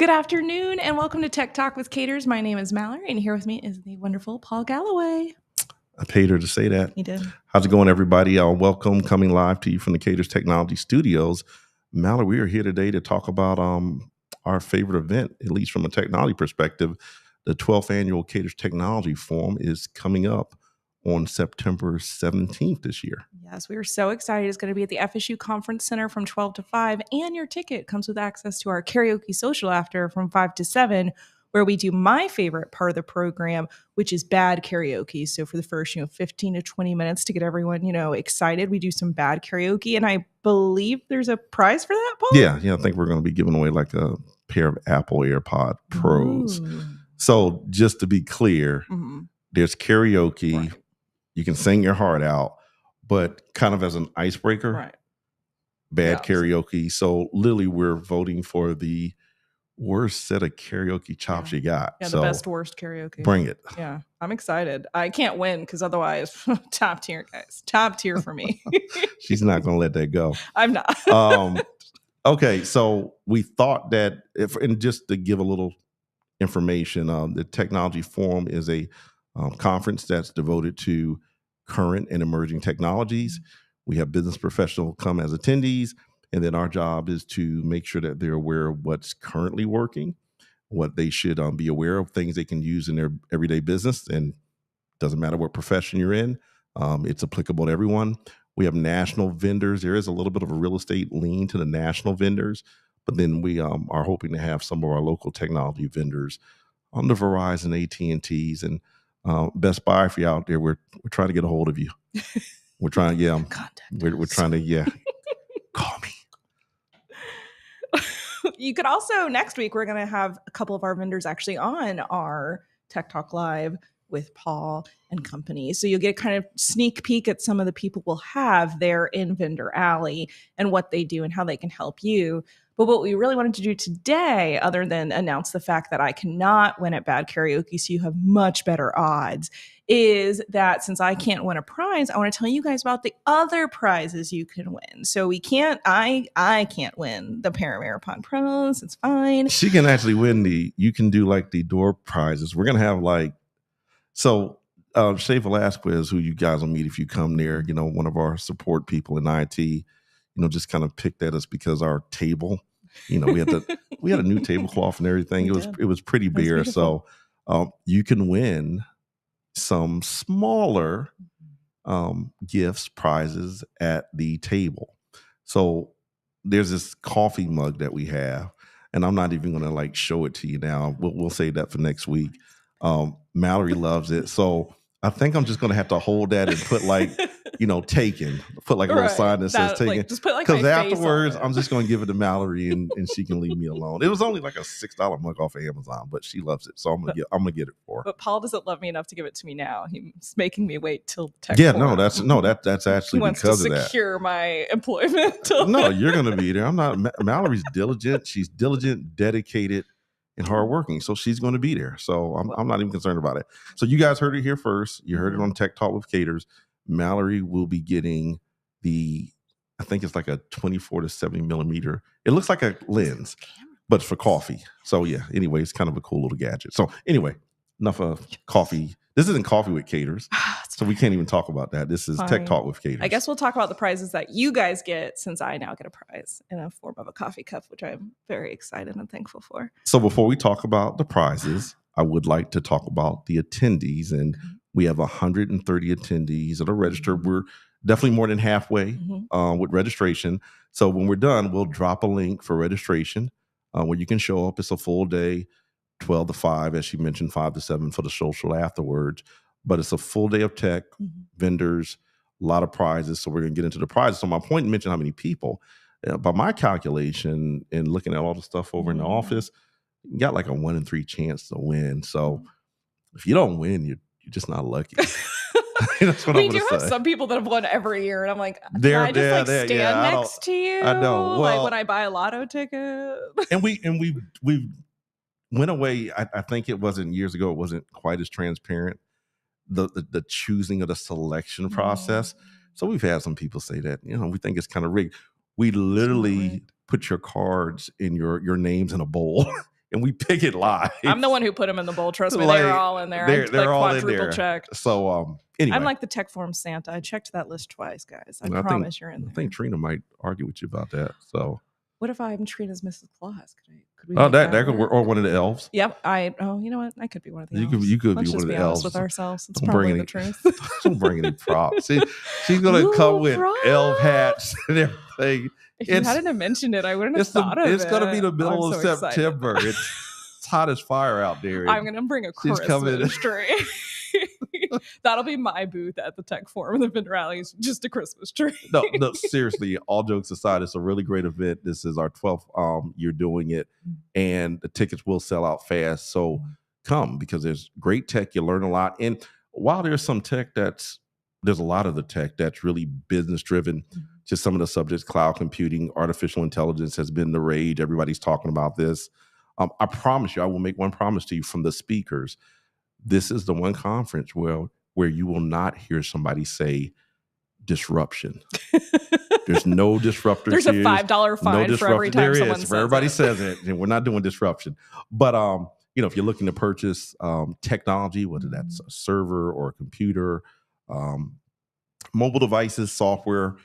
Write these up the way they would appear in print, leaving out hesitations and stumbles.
Good afternoon and welcome to Tech Talk with CATRS. My name is Mallory and here with me is the wonderful Paul Galloway. I paid her to say that. He did. How's it going, everybody? Welcome, coming live to you from the CATRS Technology Studios. Mallory, we are here today to talk about our favorite event, at least from a technology perspective. The 12th annual CATRS Technology Forum is coming up on September 17th this year. Yes, we are so excited. It's going to be at the FSU Conference Center from 12 to 5, and your ticket comes with access to our karaoke social after from 5 to 7, where we do my favorite part of the program, which is bad karaoke. So for the first, 15 to 20 minutes to get everyone, excited, we do some bad karaoke, and I believe there's a prize for that, Paul? Yeah, I think we're going to be giving away like a pair of Apple AirPod Pros. Ooh. So just to be clear, there's karaoke. Right. You can sing your heart out, but kind of as an icebreaker, Right. bad karaoke. So literally we're voting for the worst set of karaoke chops you got. Yeah, so the best, worst karaoke. Bring it. Yeah, I'm excited. I can't win because otherwise, top tier, guys. Top tier for me. She's not going to let that go. I'm not. Okay, so we thought that, and just to give a little information, the Technology Forum is a conference that's devoted to current and emerging technologies. We have business professionals come as attendees, and then our job is to make sure that they're aware of what's currently working, what they should be aware of, things they can use in their everyday business, and doesn't matter what profession you're in, it's applicable to everyone. We have national vendors. There is a little bit of a real estate lean to the national vendors, but then we are hoping to have some of our local technology vendors on the Verizon, AT&Ts, and Best Buy. If you're out there, we're trying to get a hold of you. We're trying, we're trying to, call me. You could also, next week, we're going to have a couple of our vendors actually on our Tech Talk Live with Paul and company. So you'll get a kind of sneak peek at some of the people we'll have there in Vendor Alley and what they do and how they can help you. But what we really wanted to do today, other than announce the fact that I cannot win at bad karaoke, so you have much better odds, is that since I can't win a prize, I want to tell you guys about the other prizes you can win. So I can't win the Paramaripan Pros. It's fine. She can actually win you can do like the door prizes. We're going to have Shay Velasquez, who you guys will meet if you come there, one of our support people in IT, just kind of picked at us because our table, we had a new tablecloth and everything. It was pretty bare. So you can win some smaller gifts, prizes at the table. So there's this coffee mug that we have, and I'm not even going to show it to you now. We'll save that for next week. Mallory loves it. So I think I'm just going to have to hold that and put taken, put a little sign that says taken. Just put because afterwards I'm just going to give it to Mallory and she can leave me alone. It was only like a $6 mug off of Amazon, but she loves it. So I'm going to get it for her. But Paul doesn't love me enough to give it to me now. He's making me wait till Tech Forum. Forum. That's actually he wants because to of that. Secure my employment. No, you're going to be there. I'm not. Mallory's diligent. She's diligent, dedicated, and hardworking. So she's going to be there. So I'm not even concerned about it. So you guys heard it here first. You heard it on Tech Talk with CATRS. Mallory will be getting I think it's like a 24 to 70 millimeter. It looks like a lens, but it's for coffee. So yeah, anyway, it's kind of a cool little gadget. So anyway, enough of coffee. This isn't coffee with CATRS. So we can't even talk about that. This is Tech Talk with CATRS. I guess we'll talk about the prizes that you guys get, since I now get a prize in a form of a coffee cup, which I'm very excited and thankful for. So before we talk about the prizes, I would like to talk about the attendees. And we have 130 attendees that are registered. We're definitely more than halfway with registration. So when we're done, we'll drop a link for registration where you can show up. It's a full day, 12 to 5, as she mentioned, 5 to 7 for the social afterwards. But it's a full day of tech, vendors, a lot of prizes. So we're going to get into the prizes. So my point, mention how many people. By my calculation and looking at all the stuff over in the office, you got like a 1 in 3 chance to win. So if you don't win, you're just not lucky. That's what we I'm do have say. Some people that have won every year, and I'm like, can I just stand next to you? I know. Well, when I buy a lotto ticket. and we went away. I think it wasn't years ago. It wasn't quite as transparent. The choosing of the selection process. So we've had some people say that, we think it's kind of rigged. We literally put your cards in your names in a bowl and we pick it live. I'm the one who put them in the bowl. Trust me, Like, they're all in there. They're all in quadruple there. checked. So anyway, I'm like the Tech Forum Santa. I checked that list twice, guys. I promise you're in there. I think Trina might argue with you about that. So what if I'm Trina's Mrs. Claus? Could we? Oh, that could work. Or one of the elves. Yep. You know what? I could be one of the elves. You could Let's be one of the be elves. With ourselves. It's probably the truth. Don't bring any props. She's gonna come with elf hats and everything. If you hadn't mentioned it, I wouldn't have thought of it. It's gonna be the middle of September. It's hot as fire out there. I'm gonna bring a Christmas tree. That'll be my booth at the Tech Forum. The event rallies, just a Christmas tree. No, seriously. All jokes aside, it's a really great event. This is our 12th year doing it, and the tickets will sell out fast. So come, because there's great tech. You learn a lot, and while there's some tech there's a lot of the tech that's really business driven. Just some of the subjects, cloud computing, artificial intelligence has been the rage. Everybody's talking about this. I promise you, I will make one promise to you from the speakers. This is the one conference where you will not hear somebody say disruption. There's no disruptors. There's a $5 fine for every time someone says everybody says it, and we're not doing disruption. But if you're looking to purchase technology, whether that's a server or a computer, mobile devices, software,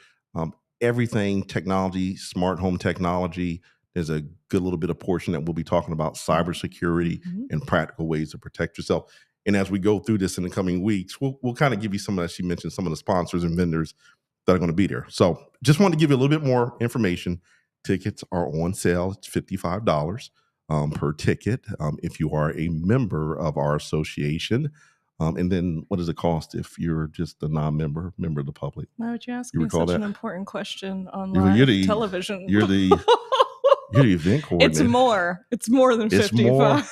everything technology, smart home technology. There's a good little bit of portion that we'll be talking about cybersecurity and practical ways to protect yourself. And as we go through this in the coming weeks, we'll kind of give you some of that. She mentioned some of the sponsors and vendors that are going to be there. So just wanted to give you a little bit more information. Tickets are on sale. It's $55 per ticket if you are a member of our association. And then what does it cost if you're just a non-member, member of the public? Why would you ask me such an important question on live television? You're the event coordinator. It's more than 55.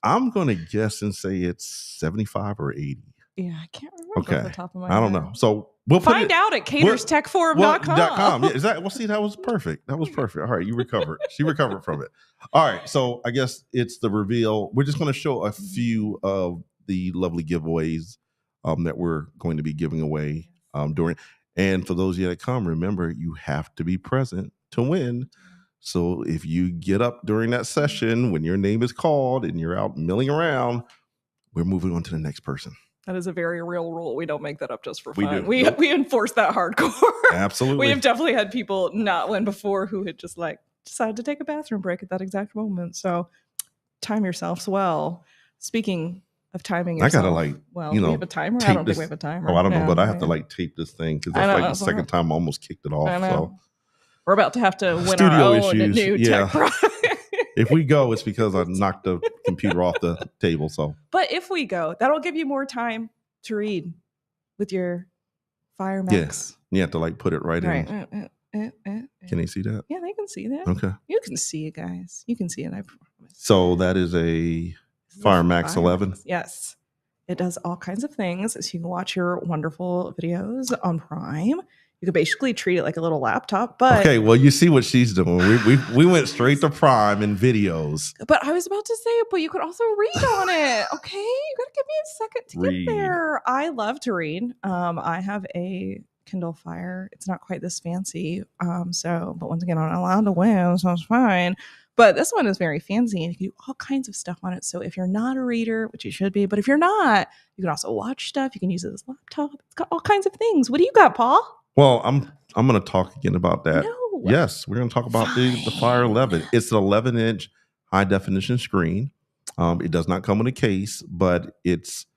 I'm going to guess and say it's 75 or 80. Yeah, I can't remember off the top of my head. I don't know. So we'll find out at CATRSTechForum.com. Yeah, that was perfect. That was perfect. All right, you recovered. She recovered from it. All right, so I guess it's the reveal. We're just going to show a few of the lovely giveaways that we're going to be giving away during. And for those of you that come, remember, you have to be present to win. So if you get up during that session when your name is called and you're out milling around, we're moving on to the next person. That is a very real rule. We don't make that up just for We fun. do. We enforce that hardcore. Absolutely. We have definitely had people not win before who had just decided to take a bathroom break at that exact moment. So time yourselves well. Speaking of timing yourself. I gotta we have a timer? I don't think we have a timer. Oh, I don't know, but I have to tape this thing because that's the second time I almost kicked it off. So we're about to have to win our own new tech product. If we go, it's because I knocked the computer off the table. So, but if we go, that'll give you more time to read with your Fire Max. Yeah, you have to put it right in. Can they see that? Yeah, they can see that. Okay, you can see it, guys. You can see it. I promise. So that is a Fire Max 11. Yes, it does all kinds of things. So you can watch your wonderful videos on Prime. You could basically treat it like a little laptop, but okay. Well, you see what she's doing. We went straight to Prime and videos. But I was about to say it, but you could also read on it. Okay, you gotta give me a second to get there. I love to read. I have a Kindle Fire. It's not quite this fancy. But once again, I'm not allowed to win, so it's fine. But this one is very fancy, and you can do all kinds of stuff on it. So if you're not a reader, which you should be, but if you're not, you can also watch stuff. You can use it as a laptop. It's got all kinds of things. What do you got, Paul? Well, I'm going to talk again about that. No. Yes, we're going to talk about the Fire 11. It's an 11-inch high definition screen. It does not come in a case, but it's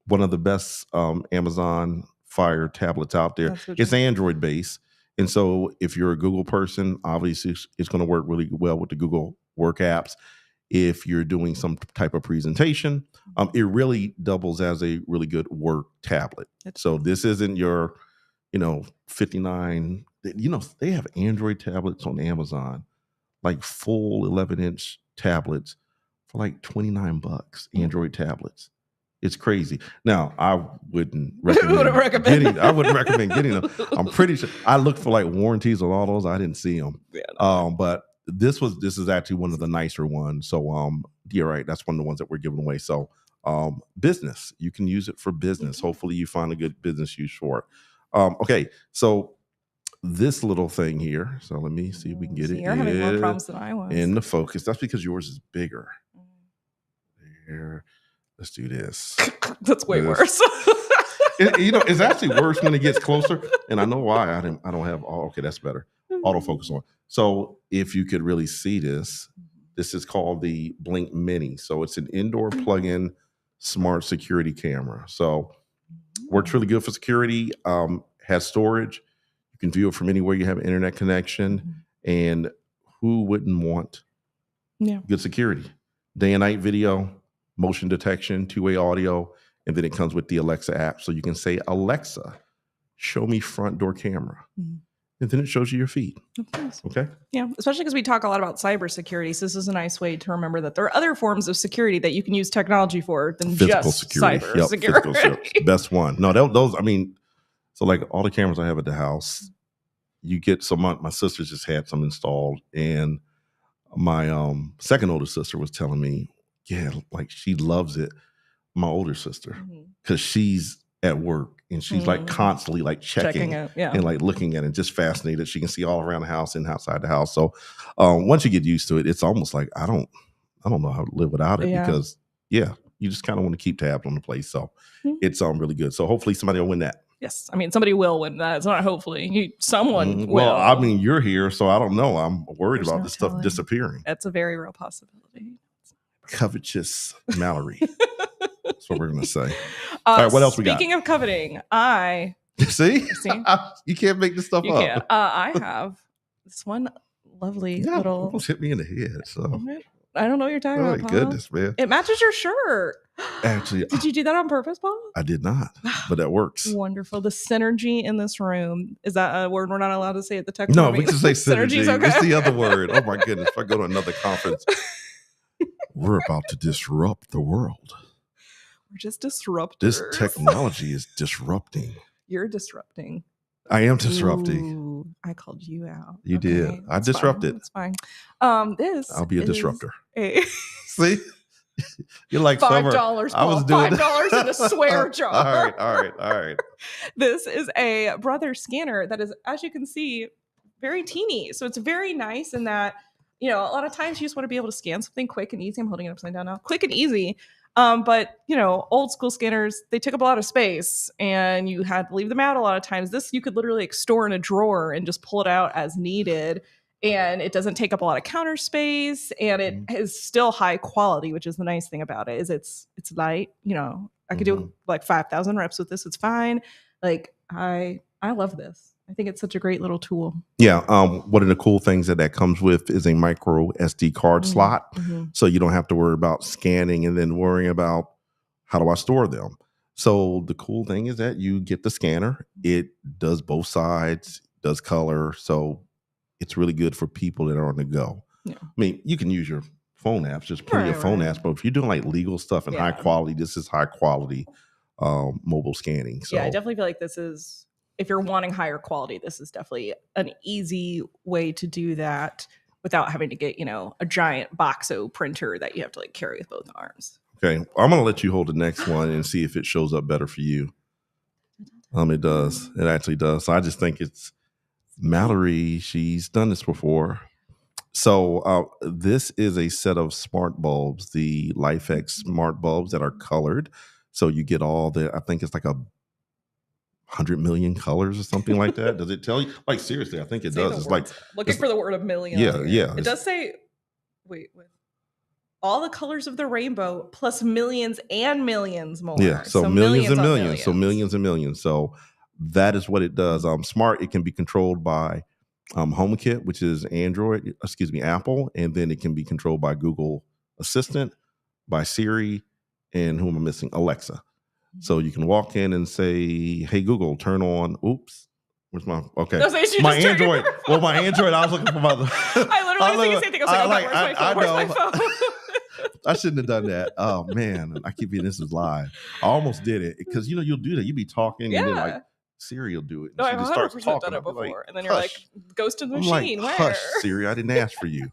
one of the best Amazon Fire tablets out there. It's Android based. And so if you're a Google person, obviously it's going to work really well with the Google Work apps. If you're doing some type of presentation, it really doubles as a really good work tablet. So this isn't your 59, they have Android tablets on Amazon, full 11-inch tablets for $29, Android tablets. It's crazy. Now, I wouldn't recommend getting them. I'm pretty sure I looked for warranties on all those. I didn't see them. Yeah, no. But this is actually one of the nicer ones. So you're right. That's one of the ones that we're giving away. So business, you can use it for business. Mm-hmm. Hopefully you find a good business use for it. Okay, so this little thing here. So let me see if we can get So it you're having more problems than I was. in the focus. That's because yours is bigger. There. Let's do this. That's way worse. It's actually worse when it gets closer. And I know why. I don't have okay, that's better. Autofocus on. So if you could really see this, this is called the Blink Mini. So it's an indoor plug-in smart security camera. So works really good for security. Has storage. You can view it from anywhere you have an internet connection. And who wouldn't want good security? Day and night video, motion detection, two-way audio, and then it comes with the Alexa app. So you can say, Alexa, show me front door camera. And then it shows you your feet. Nice. Okay. Yeah, especially because we talk a lot about cybersecurity. So this is a nice way to remember that there are other forms of security that you can use technology for than physical just security. cybersecurity. Physical, best one. No, those, I mean, so like all the cameras I have at the house, you get some, my sister just had some installed, and my second older sister was telling me, yeah, like she loves it. My older sister, because she's at work and she's like constantly like checking it, and like looking at it, just fascinated. She can see all around the house and outside the house. So once you get used to it, it's almost like I don't know how to live without it because you just kind of want to keep tabs on the place. So it's really good. So hopefully somebody will win that. Yes, I mean somebody will win that. It's not hopefully someone will. Well, I mean you're here, so I don't know. I'm worried about this stuff disappearing. That's a very real possibility. Covetous Mallory. That's what we're gonna say. All right, what else we got? Speaking of coveting, I see you can't make this stuff you up. Can't. I have this one lovely little. Almost hit me in the head. So I don't know what you're talking about. Oh my goodness, man! It matches your shirt. Actually, did you do that on purpose, Paul? I did not, but that works. Wonderful. The synergy in this room, is that a word we're not allowed to say at the tech? No, we can say synergy. Okay. It's the other word. Oh my goodness! If I go to another conference, we're about to disrupt the world. We're just disruptors. This technology is disrupting. You're disrupting. I am disrupting. Ooh, I called you out. You did. I disrupted. It's fine. This I'll be a disruptor. See? You're like $5. I was doing $5 in a swear jar. All right. This is a Brother scanner that is, as you can see, very teeny. So it's very nice in that, a lot of times you just want to be able to scan something quick and easy. I'm holding it upside down now. Quick and easy. But old school scanners, they took up a lot of space and you had to leave them out a lot of times. This you could literally store in a drawer and just pull it out as needed. And it doesn't take up a lot of counter space, and it is still high quality, which is the nice thing about it. Is it's light. I could do like 5,000 reps with this. It's fine. Like I love this. I think it's such a great little tool. Yeah. One of the cool things that comes with is a micro SD card slot. So you don't have to worry about scanning and then worrying about how do I store them. So the cool thing is that you get the scanner. It does both sides, does color. So it's really good for people that are on the go. Yeah. I mean, you can use your phone apps. There's plenty of phone apps, but if you're doing like legal stuff and high quality, this is high quality mobile scanning. So yeah, I definitely feel like this is, if you're wanting higher quality, this is definitely an easy way to do that without having to get, a giant Boxo printer that you have to like carry with both arms. Okay. I'm going to let you hold the next one and see if it shows up better for you. It does. It actually does. So I just think it's Mallory. She's done this before. So this is a set of smart bulbs, the LifeX smart bulbs that are colored. So you get all I think it's like 100 million colors or something like that. Does it tell you? Like seriously, I think it does. It's like looking for the word of million. Yeah. It does say, wait, with all the colors of the rainbow plus millions and millions more. Yeah, so millions and millions. So millions and millions. So that is what it does. Smart, it can be controlled by HomeKit, which is Apple, and then it can be controlled by Google Assistant, by Siri, and who am I missing? Alexa. So you can walk in and say, "Hey Google, turn on." Oops, where's my my Android? Well, my Android. I was looking for my. I literally was thinking the same thing. I was like, "Where's my phone?" I shouldn't have done that. Oh man, I keep being this is live. I almost did it because you'll do that. You be talking and then like Siri will do it. No, I've 100% done it before, like, and then you're like, "Ghost in the machine." Like, where? Hush, Siri, I didn't ask for you.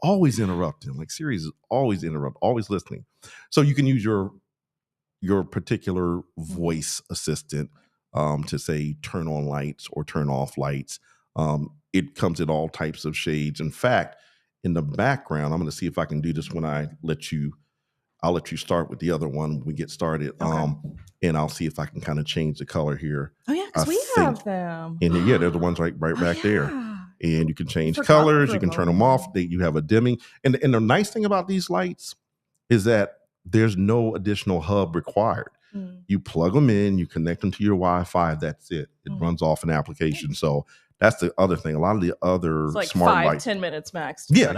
Always interrupting. Like Siri's always interrupt, always listening. So you can use your particular voice assistant to say turn on lights or turn off lights. It comes in all types of shades. In fact, in the background, I'm going to see if I can do this when I'll let you start with the other one when we get started. Okay. And I'll see if I can kind of change the color here. Oh yeah, because we have them. And yeah, they're the ones right back there. And you can change colors, you can turn them off. You have a dimming. And the nice thing about these lights is that there's no additional hub required. You plug them in, you connect them to your Wi-Fi, that's it. It runs off an application. So that's the other thing. A lot of the other like smart lights, 5-10 minutes max. Yeah,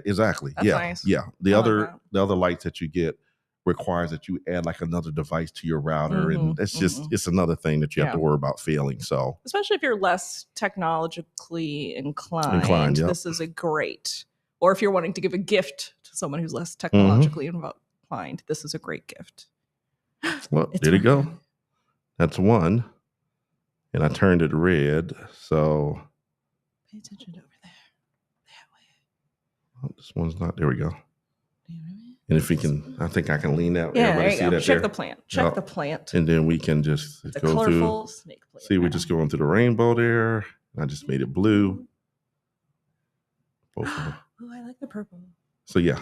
exactly. That's nice. Yeah. The other lights that you get requires that you add like another device to your router, and it's just it's another thing that you have to worry about failing. So especially if you're less technologically inclined, this is a great. Or if you're wanting to give a gift to someone who's less technologically inclined, this is a great gift. Well, there you go. That's one. And I turned it red. So pay attention over there. That way. Oh, this one's not. There we go. And if we can, I think I can lean out. Yeah, there you go. Check the plant. Check the plant. And then we can just go through. Snake plant. See, we're just going through the rainbow there. I just made it blue. Both of them. Oh, I like the purple. So yeah.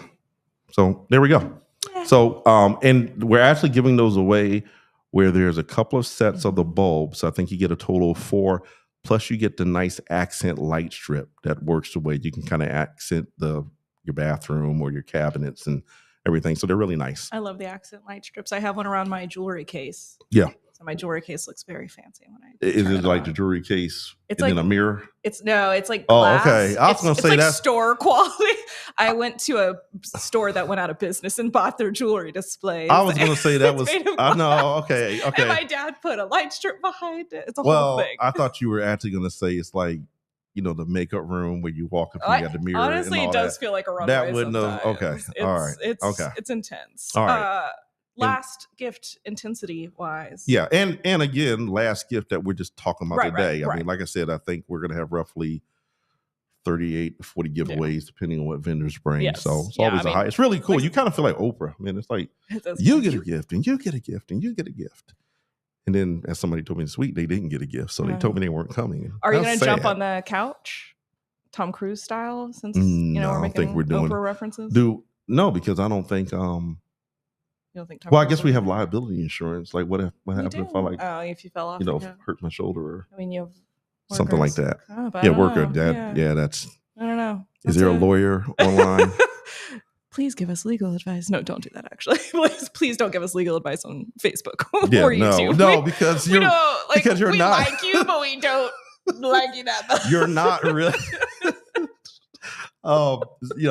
So there we go. Yeah. So and we're actually giving those away where there's a couple of sets of the bulbs. I think you get a total of 4, plus you get the nice accent light strip that works the way you can kind of accent your bathroom or your cabinets and everything. So they're really nice. I love the accent light strips. I have one around my jewelry case. Yeah. So my jewelry case looks very fancy when I. Is it like the jewelry case? It's like a mirror. It's like glass. Oh, okay. I was going to say that's store quality. I went to a store that went out of business and bought their jewelry displays. I was going to say that was. I know. Okay. And my dad put a light strip behind it. It's a whole thing. I thought you were actually going to say it's like, the makeup room where you walk up and you got the mirror. Honestly, it does feel like a runway. That wouldn't have. Okay. All right. It's intense. All right. Last gift intensity wise. Yeah. And again, last gift that we're just talking about today. I mean, like I said, I think we're going to have roughly 38 to 40 giveaways depending on what vendors bring. Yes. So it's always a high. It's really cool. You kind of feel like Oprah. I mean, it's like you get a gift and you get a gift and you get a gift. And then as somebody told me this week, they didn't get a gift. So they told me they weren't coming. Are you going to jump on the couch? Tom Cruise style? Since, we're I don't think we're doing Oprah references? No, because I don't think... You don't think Tom Cruise I guess we have liability insurance. Like what happened if I if you fell off? Hurt my shoulder or you have something like that. Worker. That's... I don't know. Is there a lawyer online? Please give us legal advice. No, don't do that. Actually, please don't give us legal advice on Facebook or YouTube. No, because you're not. Like you, but we don't like you that much. You're not really.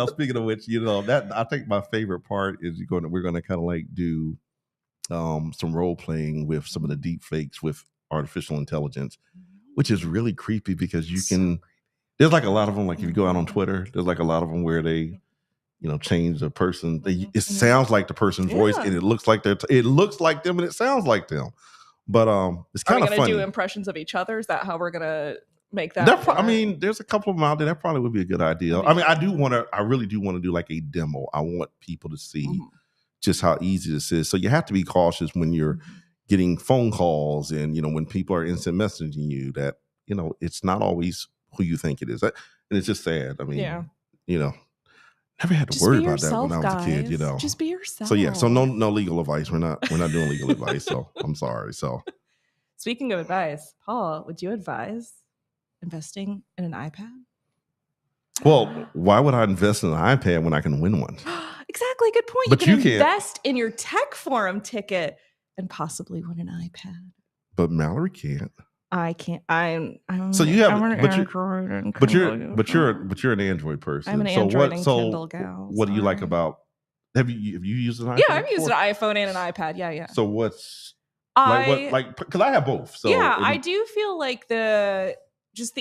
Speaking of which, that I think my favorite part is we're going to kind of like do some role playing with some of the deep fakes with artificial intelligence, which is really creepy because you can. There's like a lot of them. Like if you go out on Twitter, there's like a lot of them where they. Change the person. It sounds like the person's voice, and it looks like them, and it sounds like them. But it's kind of funny. Are we going to do impressions of each other? Is that how we're going to make that? There's a couple of them out there. That probably would be a good idea. I really do want to do like a demo. I want people to see just how easy this is. So you have to be cautious when you're getting phone calls, and when people are instant messaging you. That it's not always who you think it is. And it's just sad. I mean, never had to worry about that when I was a kid, Just be yourself. So no legal advice. We're not doing legal advice. So I'm sorry. So speaking of advice, Paul, would you advise investing in an iPad? Well, why would I invest in an iPad when I can win one? Exactly. Good point. But you can invest in your Tech Forum ticket and possibly win an iPad. But Mallory can't. I can't. I'm so you have, but you're an Android person. I'm an Android and Kindle gal. What do you like about? Have you used an iPad? Yeah, I've used an iPhone and an iPad. Yeah. So what's because I have both. So I do feel like the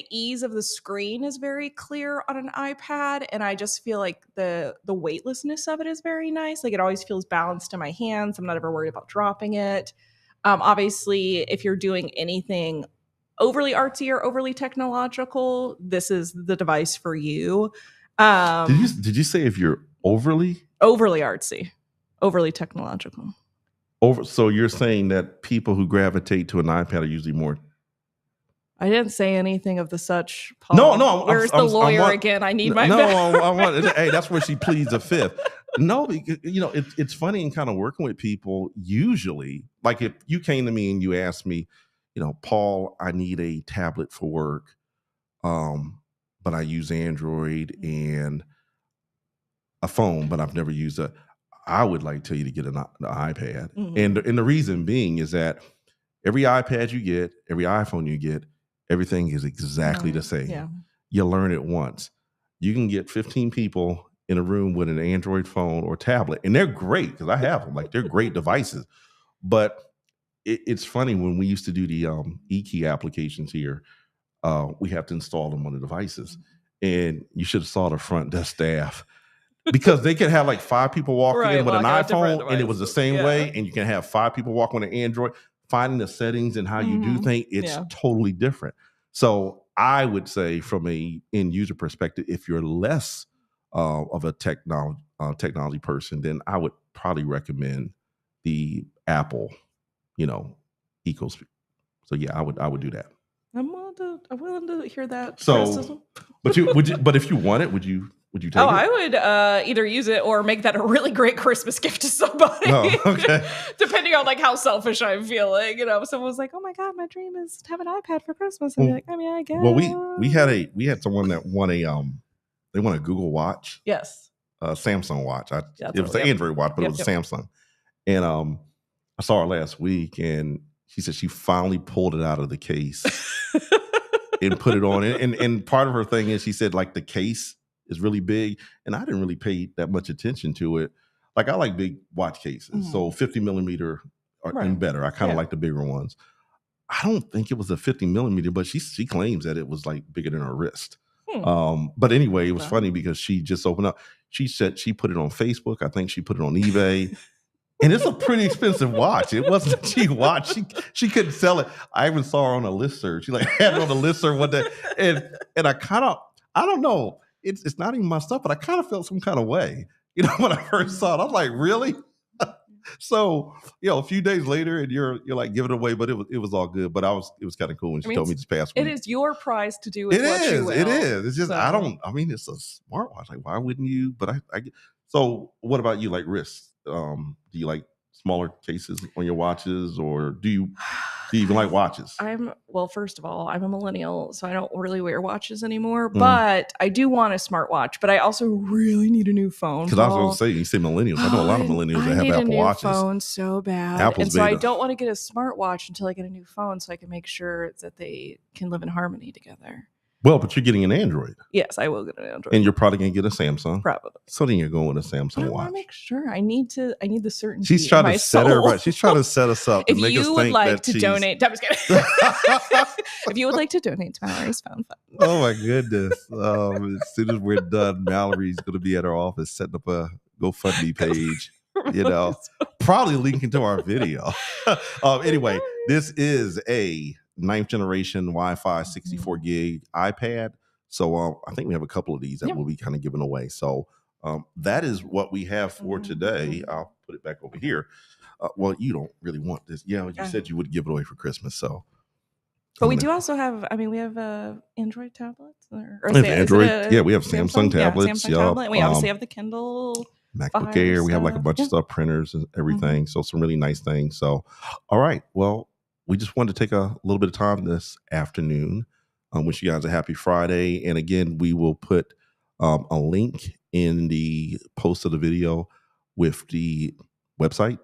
ease of the screen is very clear on an iPad, and I just feel like the weightlessness of it is very nice. Like it always feels balanced in my hands. I'm not ever worried about dropping it. Obviously, if you're doing anything overly artsy or overly technological, this is the device for you. Did you say if you're overly artsy, overly technological? So you're saying that people who gravitate to an iPad are usually more I didn't say anything of the such, No, Paul. no. Where's the lawyer again? I need my no. back. I want. Hey, that's where she pleads the fifth. No, because, it's funny in kind of working with people. Usually, like if you came to me and you asked me, Paul, I need a tablet for work, but I use Android and a phone, but I've never used it. I would like to tell you to get an iPad, and the reason being is that every iPad you get, every iPhone you get, everything is exactly the same. Yeah. You learn it once. You can get 15 people in a room with an Android phone or tablet, and they're great because I have them. Like, they're great devices. But it's funny, when we used to do the e-key applications here, we have to install them on the devices. And you should have saw the front desk staff, because they could have like 5 people walking in with an iPhone, and it was the same way. And you can have 5 people walking with an Android. Finding the settings and how you do things, it's totally different. So I would say, from a end user perspective, if you're less of a technology person, then I would probably recommend the Apple, ecosystem. So yeah, I would do that. I'm willing to hear that criticism. But if you want it, would you take it? I would either use it or make that a really great Christmas gift to somebody. Oh, okay. Depending on like how selfish I'm feeling. If someone was like, "Oh my God, my dream is to have an iPad for Christmas," I'd be like, "I mean, I guess." Well, we had someone that won they won a Google Watch. Yes. Samsung watch. It was an Android watch, but it was a Samsung. And I saw her last week, and she said she finally pulled it out of the case and put it on. And part of her thing is, she said, like, the case is really big, and I didn't really pay that much attention to it. Like, I like big watch cases, so 50 millimeter and better. I kind of like the bigger ones. I don't think it was a 50 millimeter, but she claims that it was like bigger than her wrist. But anyway, it was funny because she just opened up. She said she put it on Facebook. I think she put it on eBay. And it's a pretty expensive watch. It wasn't a cheap watch. She couldn't sell it. I even saw her on a listserv. She had it on a listserv one day. And I don't know. It's not even my stuff, but I kind of felt some kind of way. When I first saw it, I was like, really? So, a few days later, and you're like giving it away, but it was all good. But it was kind of cool when she told me this past week. It is your prize to do with what you will. It is. It's just, it's a smartwatch. Like, why wouldn't you? But so what about you, like wrists? Do you like smaller cases on your watches, or do you even like watches? First of all, I'm a millennial, so I don't really wear watches anymore, but I do want a smartwatch, but I also really need a new phone. Because I was going to say, you say millennials. I know a lot of millennials that have Apple Watches. I need a new phone so bad. Apple's so I don't want to get a smartwatch until I get a new phone, so I can make sure that they can live in harmony together. Well, but you're getting an Android. Yes, I will get an Android. And you're probably going to get a Samsung. Probably. So then you're going with a Samsung watch. I want to make sure. I need the certainty. She's trying to set her right. She's trying to set us up. If you would like to donate, I'm just kidding. If you would like to donate to Mallory's phone fund. Oh my goodness. As soon as we're done, Mallory's going to be at our office setting up a GoFundMe page. Probably linking to our video. Anyway, this is a 9th generation Wi-Fi 64 gig iPad. So I think we have a couple of these that we'll be kind of giving away. So that is what we have for today. I'll put it back over here. Well, you don't really want this. Yeah, you said you would give it away for Christmas. So, but we do also have. We have Android tablets. Or Android. We have Samsung tablets. Samsung tablet. We obviously have the Kindle. MacBook Air. We have like a bunch of stuff, printers and everything. So some really nice things. So, all right. Well, we just wanted to take a little bit of time this afternoon. Wish you guys a happy Friday. And again, we will put a link in the post of the video with the website.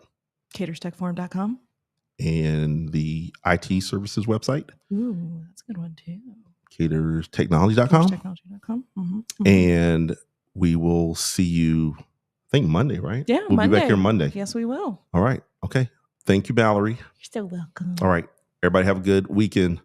CATRSTechForum.com. And the IT services website. Ooh, that's a good one too. CATRSTechnology.com. CATRSTechnology.com. And we will see you, I think, Monday, right? Yeah, we'll be back here Monday. Yes, we will. All right. Okay. Thank you, Mallory. You're so welcome. All right. Everybody have a good weekend.